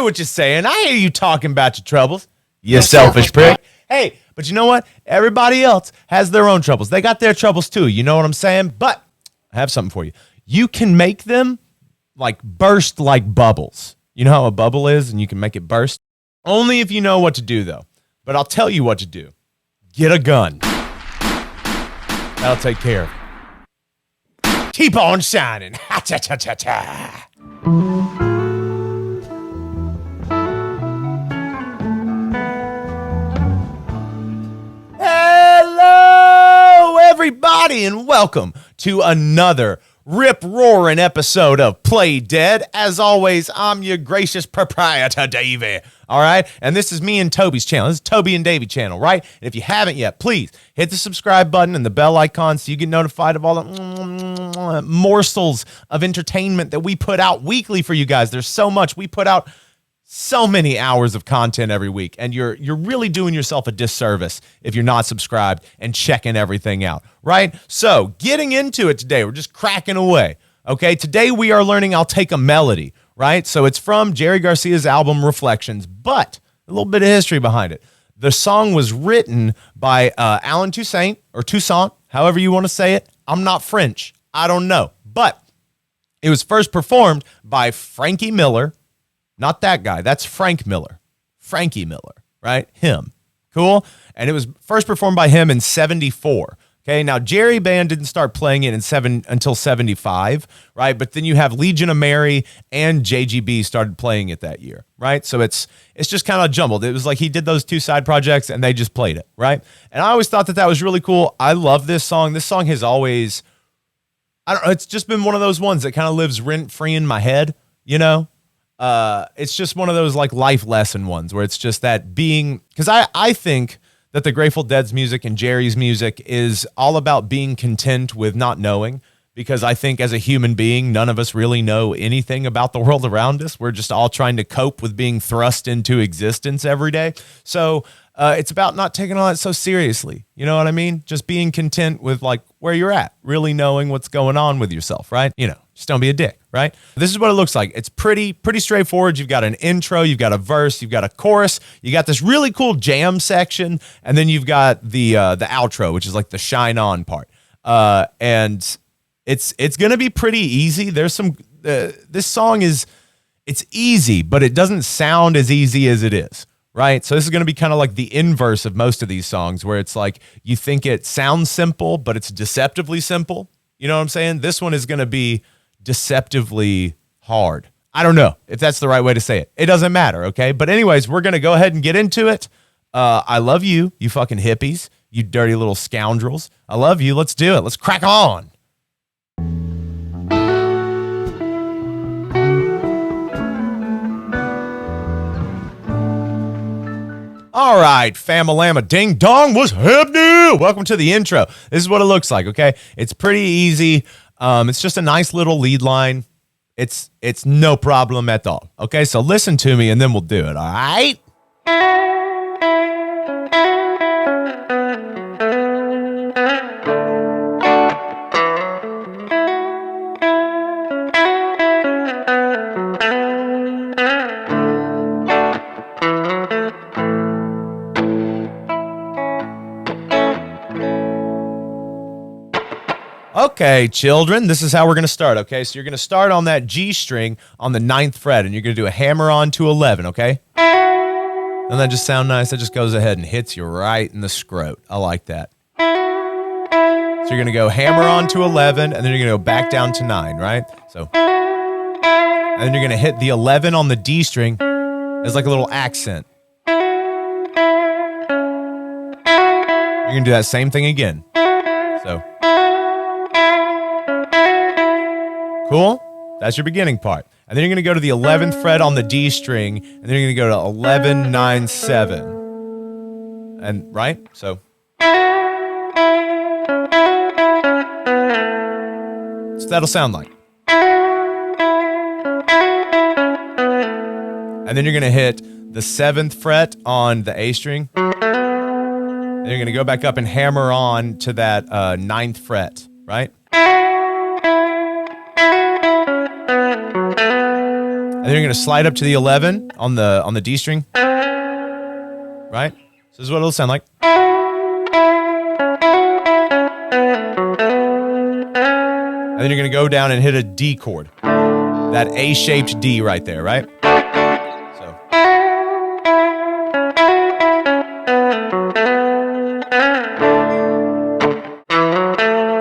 hear what you're saying. I hear you talking about your troubles. You selfish prick. Hey, but you know what? Everybody else has their own troubles. They got their troubles too. You know what I'm saying? But I have something for you. You can make them like burst like bubbles. You know how a bubble is and you can make it burst? Only if you know what to do, though. But I'll tell you what to do. Get a gun. That'll take care of it. Keep on shining. Ha-cha-cha-cha-cha. Hello, everybody, and welcome to another rip-roaring episode of Play Dead. As always, I'm your gracious proprietor, Davey. All right? And this is me and Toby's channel. This is Toby and Davey channel, right? And if you haven't yet, please hit the subscribe button and the bell icon so you get notified of all the morsels of entertainment that we put out weekly for you guys. There's so much. We put out so many hours of content every week, and you're really doing yourself a disservice if you're not subscribed and checking everything out, right? So getting into it today, we're just cracking away, okay? Today we are learning I'll Take a Melody, right? So it's from Jerry Garcia's album Reflections, but a little bit of history behind it. The song was written by Alan Toussaint, or Toussaint, however you want to say it. I'm not French. I don't know. But it was first performed by Frankie Miller. Not that guy. That's Frank Miller. Frankie Miller, right? Him. Cool? And it was first performed by him in 74. Okay, now Jerry Band didn't start playing it until 75, right? But then you have Legion of Mary and JGB started playing it that year, right? So it's just kind of jumbled. It was like he did those two side projects and they just played it, right? And I always thought that was really cool. I love this song. This song has always, I don't know, it's just been one of those ones that kind of lives rent-free in my head, you know? It's just one of those like life lesson ones where it's just that being, because I think that the Grateful Dead's music and Jerry's music is all about being content with not knowing, because I think as a human being, none of us really know anything about the world around us. We're just all trying to cope with being thrust into existence every day. So it's about not taking all that so seriously. You know what I mean? Just being content with like where you're at, really knowing what's going on with yourself, right? You know, just don't be a dick, right? This is what it looks like. It's pretty straightforward. You've got an intro, you've got a verse, you've got a chorus, you got this really cool jam section, and then you've got the outro, which is like the shine on part. And it's gonna be pretty easy. There's some this song it's easy, but it doesn't sound as easy as it is. Right. So this is going to be kind of like the inverse of most of these songs where it's like you think it sounds simple, but it's deceptively simple. You know what I'm saying? This one is going to be deceptively hard. I don't know if that's the right way to say it. It doesn't matter. OK, but anyways, we're going to go ahead and get into it. I love you, you fucking hippies, you dirty little scoundrels. I love you. Let's do it. Let's crack on. All right, Famalama Ding Dong, what's happening? Welcome to the intro. This is what it looks like, okay? It's pretty easy. It's just a nice little lead line. It's no problem at all, okay? So listen to me and then we'll do it, all right? Okay, children, this is how we're going to start, okay? So you're going to start on that G string on the 9th fret, and you're going to do a hammer on to 11, okay? Doesn't that just sound nice? That just goes ahead and hits you right in the scrot. I like that. So you're going to go hammer on to 11, and then you're going to go back down to 9, right? So, and then you're going to hit the 11 on the D string as like a little accent. You're going to do that same thing again. So... cool? That's your beginning part. And then you're going to go to the 11th fret on the D string, and then you're going to go to 11, 9, 7. And, right? So that'll sound like. And then you're going to hit the 7th fret on the A string. Then you're going to go back up and hammer on to that 9th fret, And then you're going to slide up to the 11 on the D string. Right? So this is what it'll sound like. And then you're going to go down and hit a D chord. That A-shaped D right there, right?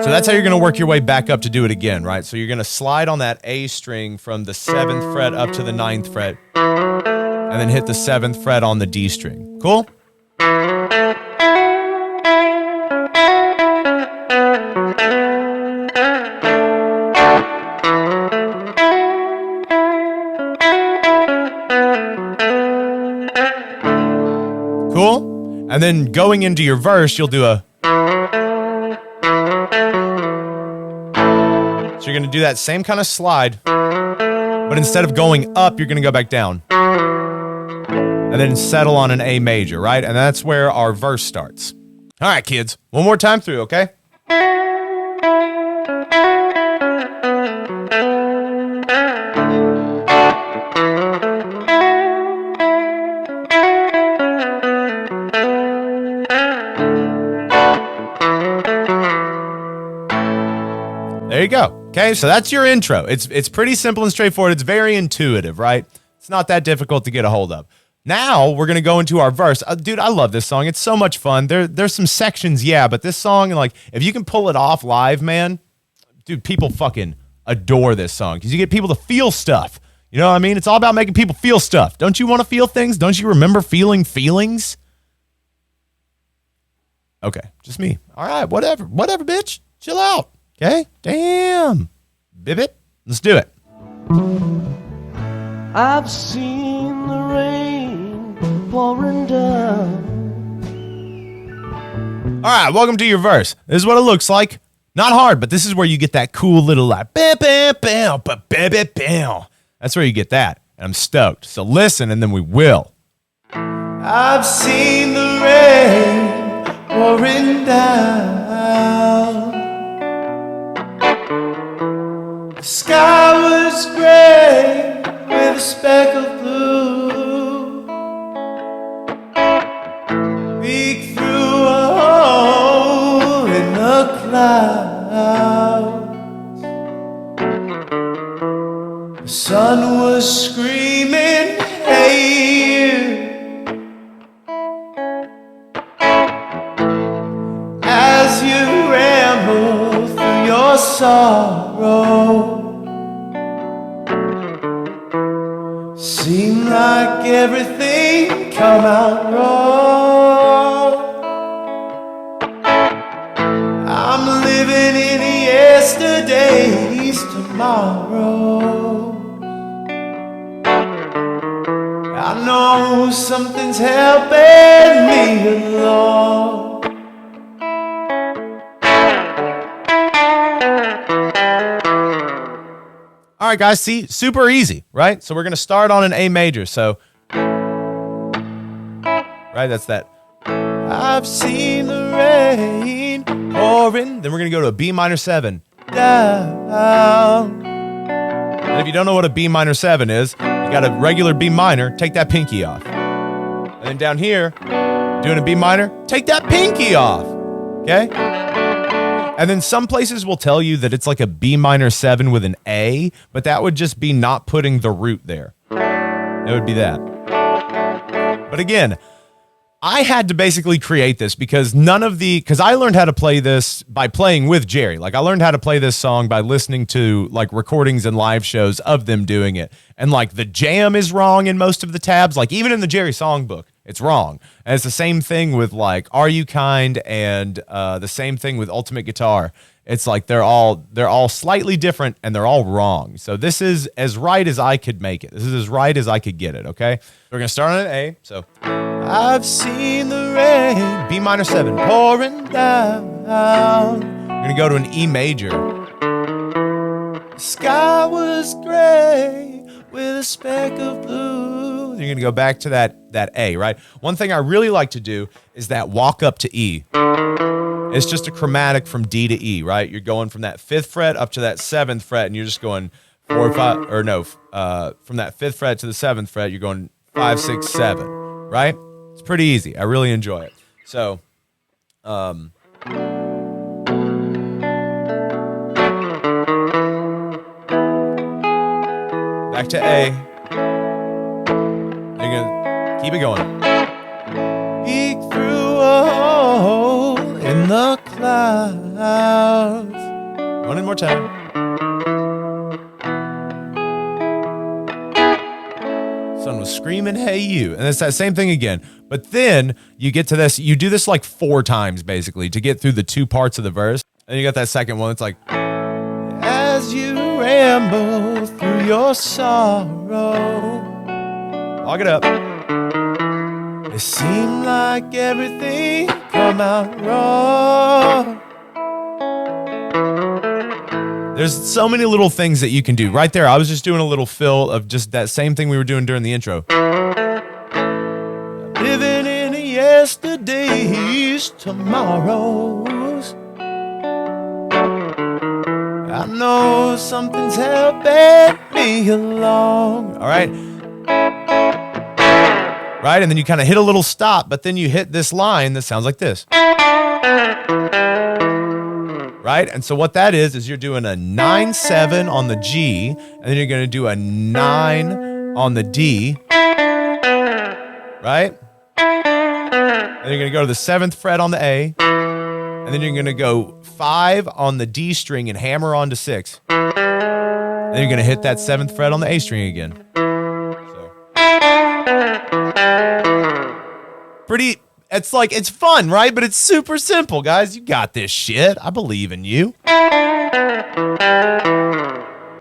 So that's how you're going to work your way back up to do it again, right? So you're going to slide on that A string from the 7th fret up to the 9th fret, and then hit the 7th fret on the D string. Cool? Cool? And then going into your verse, you'll do a... So you're going to do that same kind of slide, but instead of going up, you're going to go back down. And then settle on an A major, right? And that's where our verse starts. All right, kids. One more time through, okay? There you go. Okay, so that's your intro. It's pretty simple and straightforward. It's very intuitive, right? It's not that difficult to get a hold of. Now we're gonna go into our verse. Dude, I love this song. It's so much fun. There's some sections, yeah, but this song, like, if you can pull it off live, man, dude, people fucking adore this song because you get people to feel stuff. You know what I mean? It's all about making people feel stuff. Don't you want to feel things? Don't you remember feeling feelings? Okay, just me. All right, whatever, bitch. Chill out. Okay? Damn. Bibbit. Let's do it. I've seen the rain pouring down. All right, welcome to your verse. This is what it looks like. Not hard, but this is where you get that cool little like bam, bam, bam, bam, bam, bam. That's where you get that. And I'm stoked. So listen, and then we will. I've seen the rain pouring down. The sky was gray with a speck of blue. Peek through a hole in the clouds. The sun was screaming, hey, as you ramble through your sorrow. Seemed like everything come out wrong. I'm living in yesterday's tomorrow. I know something's helping me along. All right, guys, see, super easy, right? So we're going to start on an A major. So, right, that's that. I've seen the rain pouring. Then we're going to go to a B minor 7. Down. And if you don't know what a B minor 7 is, you got a regular B minor, take that pinky off. And then down here, doing a B minor, take that pinky off, okay? And then some places will tell you that it's like a B minor 7 with an A, but that would just be not putting the root there. It would be that. But again, I had to basically create this because because I learned how to play this by playing with Jerry. Like I learned how to play this song by listening to like recordings and live shows of them doing it. And like the jam is wrong in most of the tabs. Like even in the Jerry songbook, it's wrong. And it's the same thing with like Are You Kind and the same thing with Ultimate Guitar. It's like they're all slightly different and they're all wrong. So this is as right as I could make it. This is as right as I could get it, okay? We're going to start on an A. So I've seen the rain, B minor 7, pouring down. We're going to go to an E major. The sky was gray with a speck of blue. You're going to go back to that A, right? One thing I really like to do is that walk up to E. It's just a chromatic from D to E, right? You're going from that 5th fret up to that 7th fret, and you're just going 4, 5, or no, from that 5th fret to the 7th fret, you're going 5, 6, 7, right? It's pretty easy. I really enjoy it. So, back to A. You're gonna keep it going. Peek through a hole in the clouds. One more time. Son was screaming, hey you. And it's that same thing again. But then you get to this, you do this like 4 times basically to get through the 2 parts of the verse. And you got that second one. It's like, as you ramble through your sorrow. Log it up. It seemed like everything come out wrong. There's so many little things that you can do. Right there, I was just doing a little fill of just that same thing we were doing during the intro. Living in yesterday's tomorrows. I know something's helping me along. All right. Right, and then you kind of hit a little stop, but then you hit this line that sounds like this. Right, and so what that is you're doing a 9-7 on the G, and then you're going to do a 9 on the D. Right? And you're going to go to the 7th fret on the A, and then you're going to go 5 on the D string and hammer onto 6. Then you're going to hit that 7th fret on the A string again. Pretty, it's fun, right? But it's super simple, guys. You got this shit. I believe in you.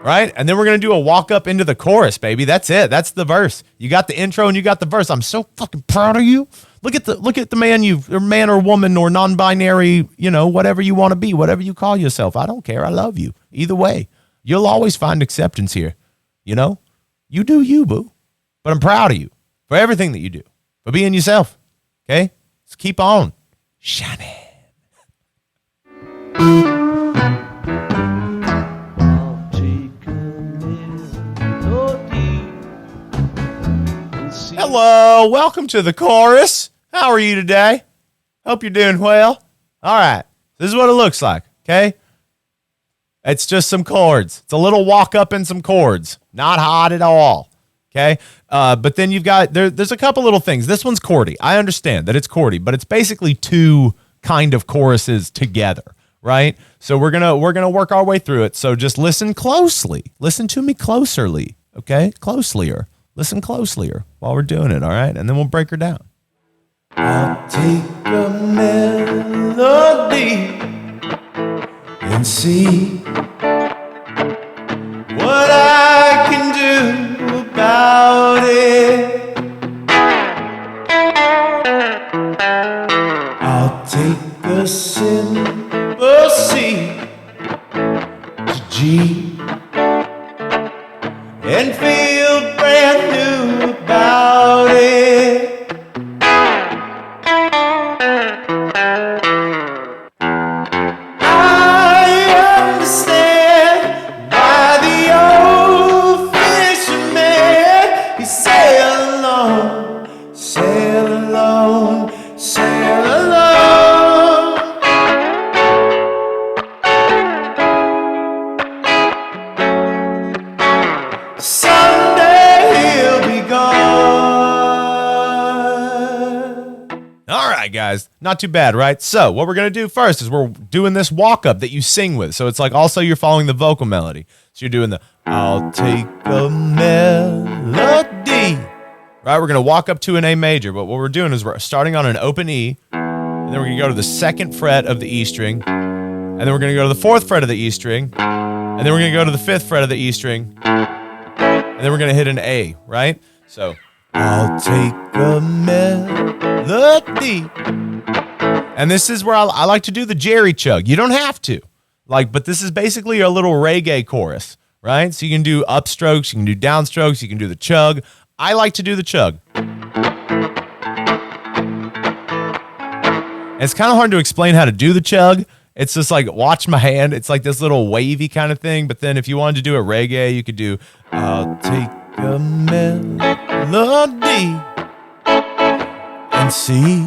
Right? And then we're going to do a walk up into the chorus, baby. That's it. That's the verse. You got the intro and you got the verse. I'm so fucking proud of you. Look at the man or woman or non-binary, whatever you want to be, whatever you call yourself. I don't care. I love you. Either way, you'll always find acceptance here. You do you, boo. But I'm proud of you for everything that you do, for being yourself. Okay? Let's keep on shining. Hello, welcome to the chorus. How are you today? Hope you're doing well. All right, this is what it looks like, okay? It's just some chords. It's a little walk up in some chords. Not hot at all. Okay, but then you've got there's a couple little things. This one's chordy. I understand that it's chordy, but it's basically 2 kind of choruses together, right? So we're gonna work our way through it. So just listen closely. Listen to me closerly, okay? Closelier. Listen closelier while we're doing it, all right? And then we'll break her down. I'll take a melody and see what I can do about it. I'll take a simple C to G and feel brand new about it. I understand why the old fisherman he sail alone, sail alone, sail alone. Someday he'll be gone. All right, guys, not too bad, right? So what we're gonna do first is we're doing this walk up that you sing with. So it's like also you're following the vocal melody. So you're doing the I'll take a melody. Right, we're gonna walk up to an A major, but what we're doing is we're starting on an open E, and then we're gonna go to the 2nd fret of the E string, and then we're gonna go to the 4th fret of the E string, and then we're gonna go to the 5th fret of the E string, and then we're gonna hit an A, right? So I'll take a melody. And this is where I like to do the Jerry chug. You don't have to. But this is basically a little reggae chorus, right? So you can do upstrokes, you can do downstrokes, you can do the chug. I like to do the chug. And it's kind of hard to explain how to do the chug It's just like, watch my hand. It's like this little wavy kind of thing. But then if you wanted to do a reggae, you could do, I'll take a melody and see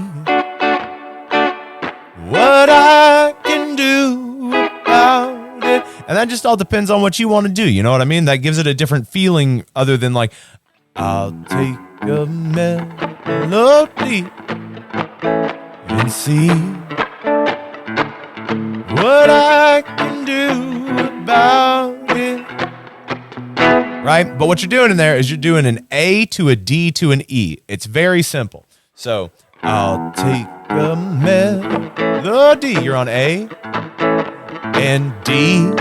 what I can do about it. And that just all depends on what you want to do. You know what I mean? That gives it a different feeling other than like, I'll take a melody and see what I can do about it. Right? But what you're doing in there is you're doing an A to a D to an E. It's very simple. So, I'll take a melody. You're on A and D.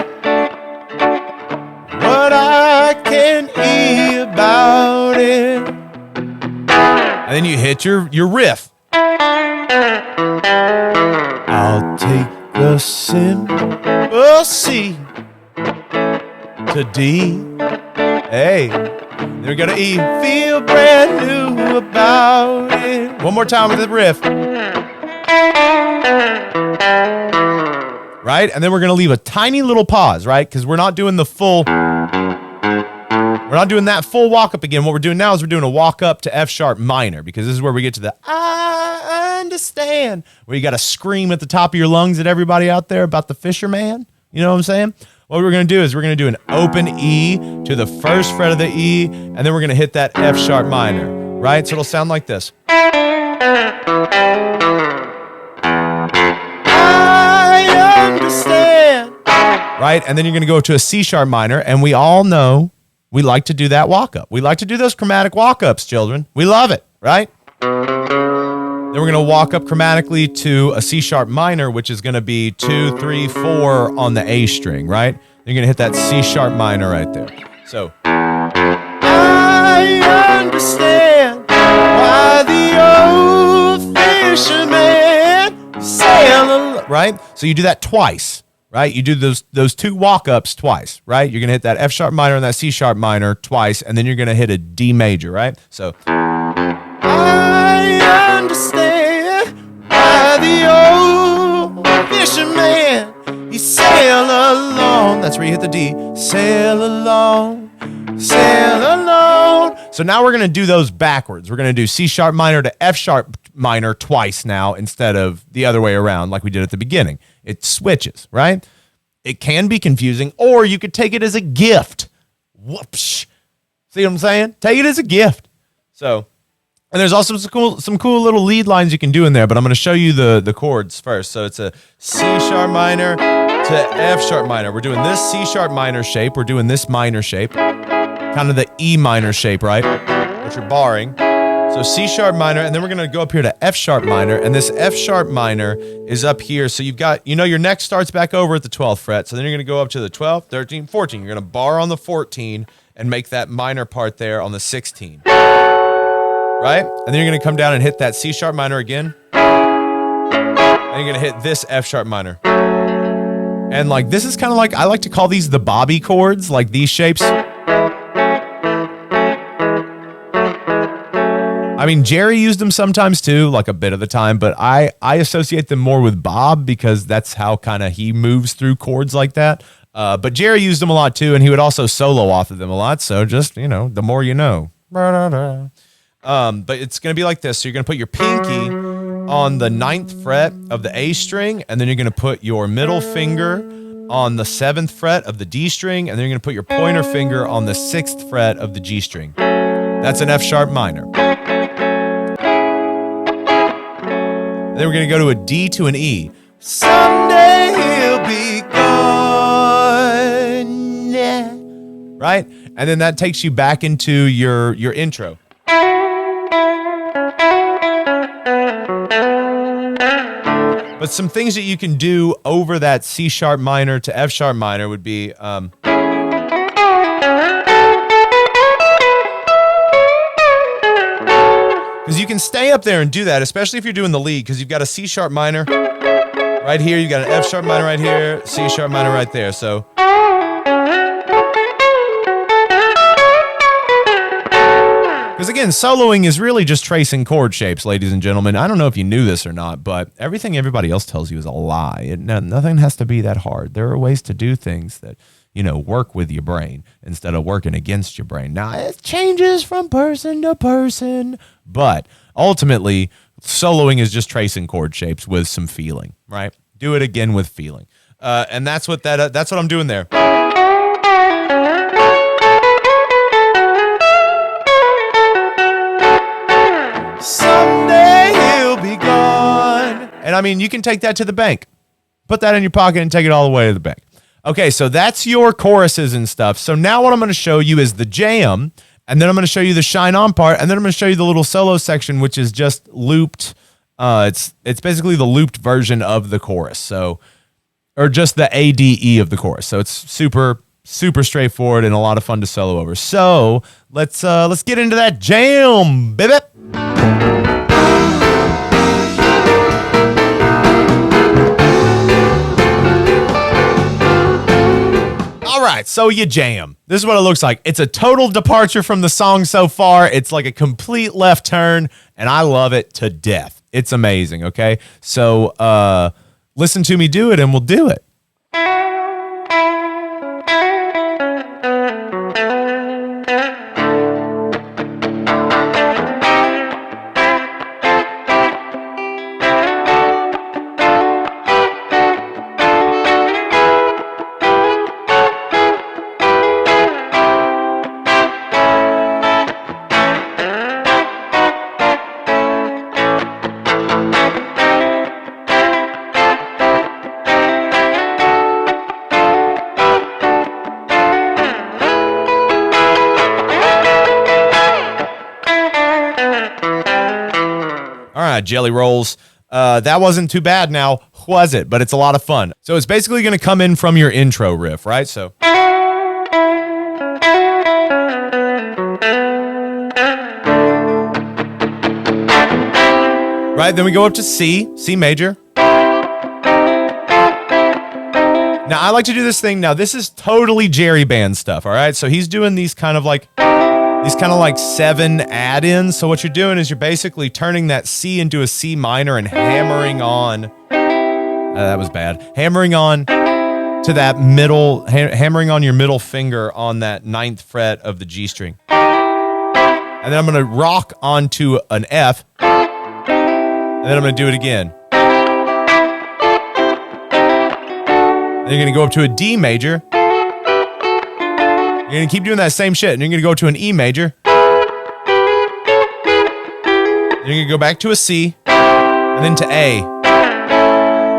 What I can E about it. And then you hit your riff. I'll take a simple C to D. Hey, then we go to E. Feel brand new about it. One more time with the riff. Right? And then we're going to leave a tiny little pause, right? Because we're not doing the full... We're not doing that full walk up again. What we're doing now is we're doing a walk up to F sharp minor, because this is where we get to the I understand, where you got to scream at the top of your lungs at everybody out there about the fisherman. You know what I'm saying? What we're going to do is we're going to do an open E to the first fret of the E, and then we're going to hit that F sharp minor, right? So it'll sound like this. I understand. Right? And then you're going to go to a C sharp minor, and we all know we like to do that walk-up. We like to do those chromatic walk-ups, children. We love it, right? Then we're going to walk up chromatically to a C sharp minor, which is going to be 2, 3, 4 on the A string, right? You're going to hit that C sharp minor right there. So, I understand why the old fisherman sailed, right? So you do that twice. Right? You do those two walk-ups twice, right? You're going to hit that F sharp minor and that C sharp minor twice, and then you're going to hit a D major, right? So, I understand why the old fisherman, he sail along. That's where you hit the D. Sail along, sail along. So now we're going to do those backwards. We're going to do C sharp minor to F sharp minor twice now instead of the other way around like we did at the beginning. It switches, right? It can be confusing, or you could take it as a gift. Whoops. See what I'm saying? Take it as a gift. So, and there's also some cool little lead lines you can do in there, but I'm going to show you the chords first. So it's a C sharp minor to F sharp minor. We're doing this C sharp minor shape. We're doing this minor shape. Kind of the E minor shape, right? Which you're barring. So C sharp minor, and then we're going to go up here to F sharp minor, and this F sharp minor is up here. So you've got, your neck starts back over at the 12th fret. So then you're going to go up to the 12th, 13, 14. You're going to bar on the 14 and make that minor part there on the 16. Right? And then you're going to come down and hit that C sharp minor again. And you're going to hit this F sharp minor. And like, this is kind of like, I like to call these the Bobby chords, like these shapes. I mean, Jerry used them sometimes too, like a bit of the time, but I associate them more with Bob because that's how kind of he moves through chords like that. But Jerry used them a lot too, and he would also solo off of them a lot. So just, the more you know. But it's going to be like this. So you're going to put your pinky on the 9th fret of the A string, and then you're going to put your middle finger on the 7th fret of the D string, and then you're going to put your pointer finger on the 6th fret of the G string. That's an F sharp minor. Then we're going to go to a D to an E. Someday he'll be gone. Yeah. Right? And then that takes you back into your intro. But some things that you can do over that C sharp minor to F sharp minor would be... because you can stay up there and do that, especially if you're doing the lead, because you've got a C sharp minor right here, you've got an F sharp minor right here, C sharp minor right there. So Because again, soloing is really just tracing chord shapes, ladies and gentlemen. I don't know if you knew this or not, but everything everybody else tells you is a lie. Nothing has to be that hard. There are ways to do things that, work with your brain instead of working against your brain. Now, it changes from person to person, but ultimately, soloing is just tracing chord shapes with some feeling, right? Do it again with feeling. And that's what I'm doing there. Someday he'll be gone. And I mean, you can take that to the bank. Put that in your pocket and take it all the way to the bank. Okay, so that's your choruses and stuff. So now what I'm going to show you is the jam, and then I'm going to show you the shine on part, and then I'm going to show you the little solo section, which is just looped. It's basically the looped version of the chorus. So, or just the ADE of the chorus. So it's super straightforward and a lot of fun to solo over. So let's get into that jam, baby. All right, so you jam. This is what it looks like. It's a total departure from the song so far. It's like a complete left turn, and I love it to death. It's amazing, okay? So listen to me do it, and we'll do it. All right, jelly rolls. That wasn't too bad now, was it? But it's a lot of fun. So it's basically going to come in from your intro riff, right? So. Right, then we go up to C major. Now, I like to do this thing. Now, this is totally Jerry Band stuff, all right? So he's doing these kind of like 7 add-ins. So what you're doing is you're basically turning that C into a C minor and hammering on. That was bad. Hammering on to that middle, hammering on your middle finger on that 9th fret of the G string. And then I'm going to rock onto an F. And then I'm going to do it again. Then you're going to go up to a D major. You're going to keep doing that same shit. And you're going to go to an E major. Then you're going to go back to a C. And then to A.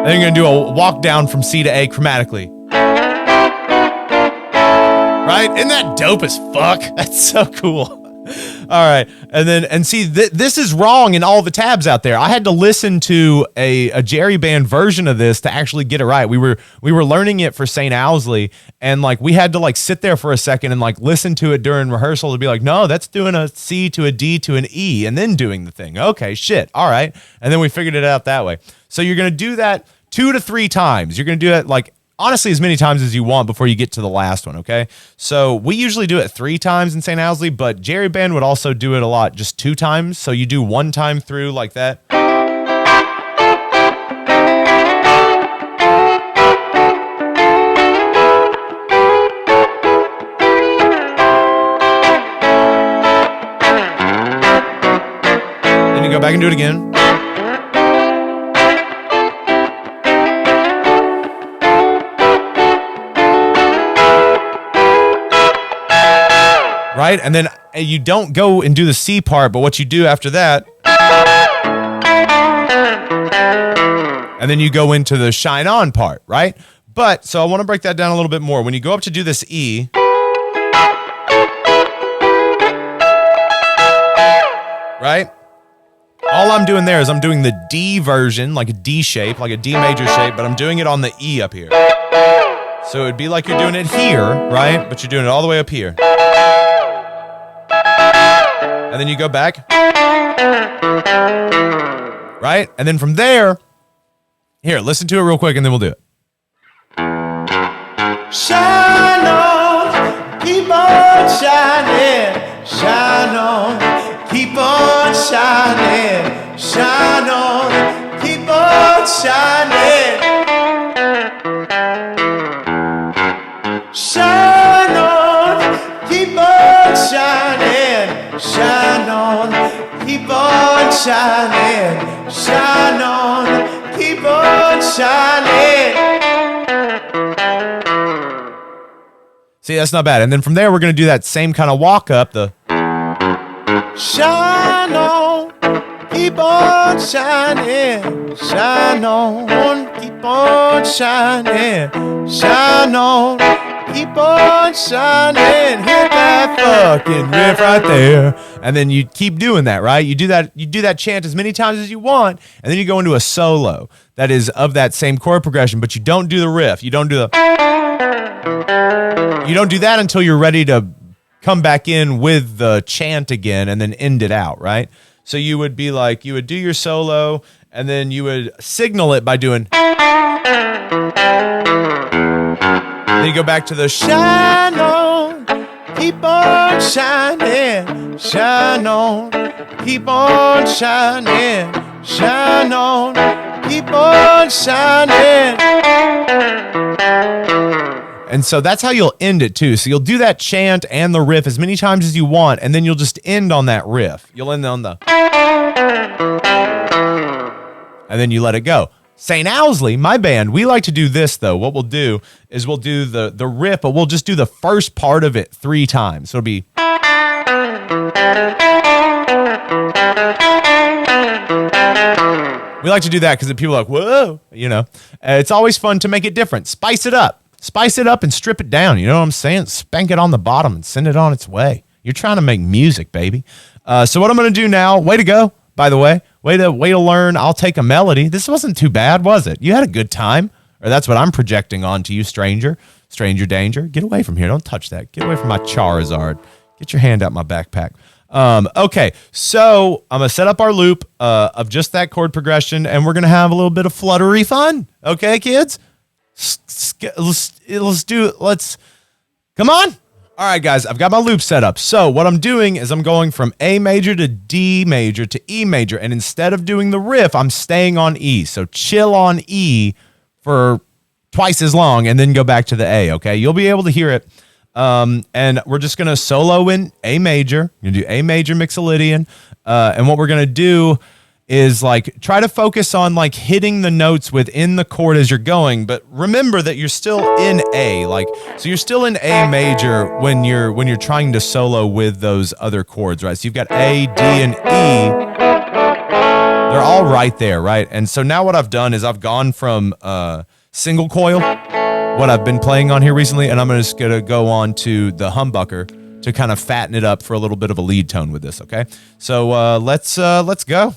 Then you're going to do a walk down from C to A chromatically. Right? Isn't that dope as fuck? That's so cool. All right. And see, this is wrong in all the tabs out there. I had to listen to a Jerry Band version of this to actually get it right. We were learning it for St. Owsley, and like we had to like sit there for a second and like listen to it during rehearsal to be like, no, that's doing a C to a D to an E and then doing the thing. Okay, shit. All right. And then we figured it out that way. So you're going to do that 2 to 3 times. You're going to do it like honestly as many times as you want before you get to the last one, okay? So we usually do it 3 times in St. Owsley, but Jerry Band would also do it a lot, just 2 times. So you do 1 time through like that. Then you go back and do it again. Right? And then you don't go and do the C part, but what you do after that, and then you go into the shine on part, right? But, so I want to break that down a little bit more. When you go up to do this E, right? All I'm doing there is I'm doing the D version, like a D shape, like a D major shape, but I'm doing it on the E up here. So it'd be like you're doing it here, right? But you're doing it all the way up here. And then you go back. Right? And then from there, here, listen to it real quick and then we'll do it. Shine on, keep on shining, shine on, shining, shine on, keep on shining. Shine on, keep on shining, shine on, keep on shining, shine on, keep on shining. See, that's not bad. And then from there, we're going to do that same kind of walk up, the shine on, keep on shining, shine on, keep on shining, shine on, keep on shining, hit that fucking riff right there. And then you keep doing that, right? You do that chant as many times as you want, and then you go into a solo that is of that same chord progression, but you don't do the riff. You don't do that until you're ready to come back in with the chant again and then end it out, right? So you would be like, you would do your solo and then you would signal it by doing. Then you go back to the shine on, keep on shining, shine on, keep on shining, shine on, keep on shining. And so that's how you'll end it too. So you'll do that chant and the riff as many times as you want, and then you'll just end on that riff. You'll end on the, and then you let it go. St. Owsley, my band, we like to do this though. What we'll do is we'll do the riff, but we'll just do the first part of it 3 times. So it'll be. We like to do that because people are like, whoa, you know. It's always fun to make it different. Spice it up. Spice it up and strip it down. You know what I'm saying? Spank it on the bottom and send it on its way. You're trying to make music, baby. So what I'm going to do now, way to go, by the way. Way to learn. I'll take a melody. This wasn't too bad, was it? You had a good time. Or that's what I'm projecting onto you, stranger. Stranger danger. Get away from here. Don't touch that. Get away from my Charizard. Get your hand out my backpack. Okay, so I'm going to set up our loop of just that chord progression, and we're going to have a little bit of fluttery fun. Okay, kids? Let's come on. All right, guys, I've got my loop set up. So what I'm doing is I'm going from A major to D major to E major. And instead of doing the riff, I'm staying on E. So chill on E for twice as long and then go back to the A, okay? You'll be able to hear it. And we're just going to solo in A major. We're going to do A major Mixolydian. And what we're going to do is like try to focus on like hitting the notes within the chord as you're going, but remember that you're still in A, like, so you're still in A major when you're trying to solo with those other chords, right? So you've got A, D, and E. They're all right there, right? And so now what I've done is I've gone from single coil, what I've been playing on here recently, and I'm just gonna go on to the humbucker to kind of fatten it up for a little bit of a lead tone with this, okay? So let's go.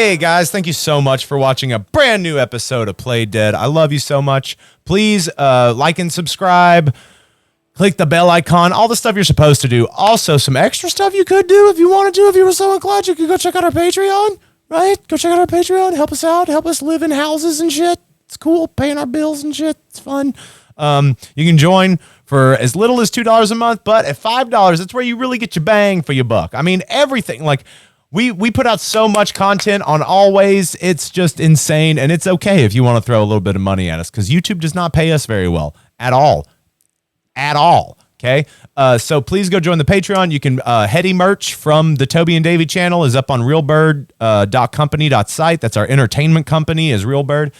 Hey guys, thank you so much for watching a brand new episode of Play Dead. I love you so much. Please like and subscribe. Click the bell icon, all the stuff you're supposed to do. Also, some extra stuff you could do if you wanted to, if you were so inclined. You could go check out our Patreon, right? Go check out our Patreon. Help us out. Help us live in houses and shit. It's cool, paying our bills and shit. It's fun. You can join for as little as $2 a month, but at $5, that's where you really get your bang for your buck. I mean, everything. Like, we put out so much content on Always. It's just insane, and it's okay if you want to throw a little bit of money at us, because YouTube does not pay us very well at all. Okay. So please go join the Patreon. You can heady merch from the Toby and Davey channel is up on realbird.company.site. That's our entertainment company is Realbird.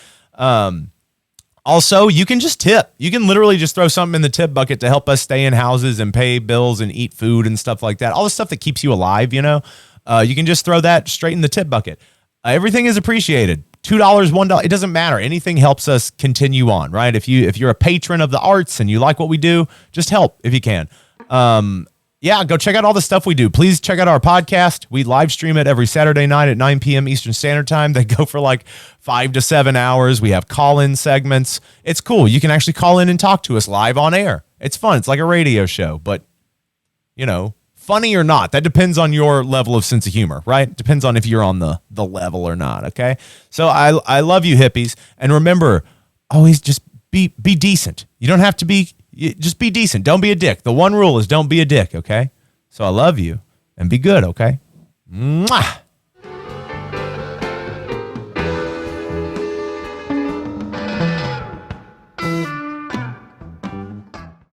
Also, you can just tip. You can literally just throw something in the tip bucket to help us stay in houses and pay bills and eat food and stuff like that. All the stuff that keeps you alive, you know. You can just throw that straight in the tip bucket. Everything is appreciated. $2, $1, it doesn't matter. Anything helps us continue on, right? If you're a patron of the arts and you like what we do, just help if you can. Yeah, go check out all the stuff we do. Please check out our podcast. We live stream it every Saturday night at 9 p.m. Eastern Standard Time. They go for like 5 to 7 hours. We have call-in segments. It's cool. You can actually call in and talk to us live on air. It's fun. It's like a radio show, but you know, funny or not, that depends on your level of sense of humor, right? Depends on if you're on the level or not, okay? So I love you hippies, and remember, always just be decent. You don't have to be, just be decent. Don't be a dick. The one rule is don't be a dick, okay? So I love you, and be good, okay? Mwah!